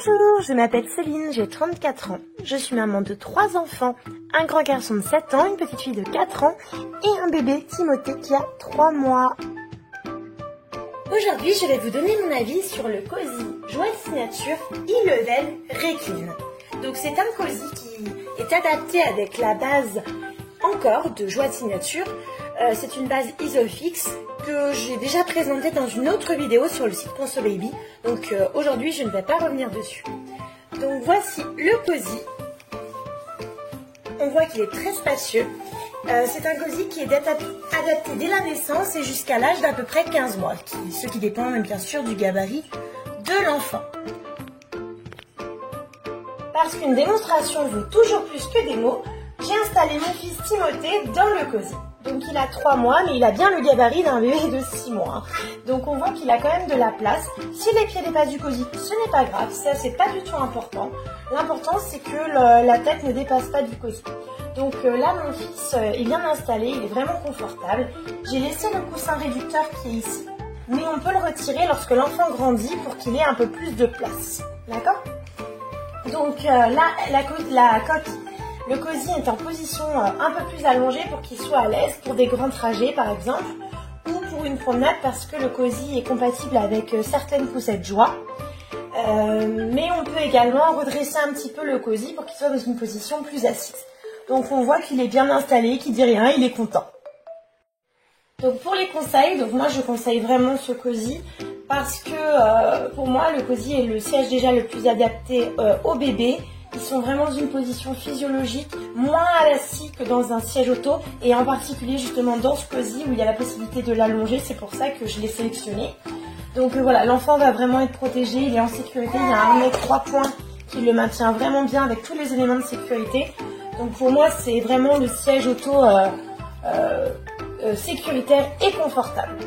Bonjour, je m'appelle Céline, j'ai 34 ans. Je suis maman de 3 enfants, un grand garçon de 7 ans, une petite fille de 4 ans et un bébé, Timothée, qui a 3 mois. Aujourd'hui, je vais vous donner mon avis sur le cosy Joie Signature e-level Recline. Donc c'est un cosy qui est adapté avec la base encore de Joie Signature. C'est une base Isofix que j'ai déjà présentée dans une autre vidéo sur le site Conso Baby. Donc aujourd'hui, je ne vais pas revenir dessus. Donc voici le cosy. On voit qu'il est très spacieux. C'est un cosy qui est adapté dès la naissance et jusqu'à l'âge d'à peu près 15 mois, ce qui dépend bien sûr du gabarit de l'enfant. Parce qu'une démonstration vaut toujours plus que des mots, j'ai installé mon fils Timothée dans le cosy. Donc il a 3 mois, mais il a bien le gabarit d'un bébé de 6 mois. Donc on voit qu'il a quand même de la place. Si les pieds dépassent du cosy, ce n'est pas grave, ça c'est pas du tout important. L'important c'est que la tête ne dépasse pas du cosy. Donc là mon fils est bien installé, il est vraiment confortable. J'ai laissé le coussin réducteur qui est ici, mais on peut le retirer lorsque l'enfant grandit pour qu'il ait un peu plus de place. D'accord ? Donc là la coque. Le cosy est en position un peu plus allongée pour qu'il soit à l'aise pour des grands trajets par exemple, ou pour une promenade parce que le cosy est compatible avec certaines poussettes Joie. Mais on peut également redresser un petit peu le cosy pour qu'il soit dans une position plus assise. Donc on voit qu'il est bien installé, qu'il dit rien, il est content. Donc pour les conseils, moi je conseille vraiment ce cosy parce que pour moi le cosy est le siège déjà le plus adapté au bébé. Ils sont vraiment dans une position physiologique, moins assis que dans un siège auto, et en particulier justement dans ce cosy où il y a la possibilité de l'allonger, c'est pour ça que je l'ai sélectionné. Donc voilà, l'enfant va vraiment être protégé, il est en sécurité, il y a un mec 3 points qui le maintient vraiment bien avec tous les éléments de sécurité. Donc pour moi c'est vraiment le siège auto sécuritaire et confortable.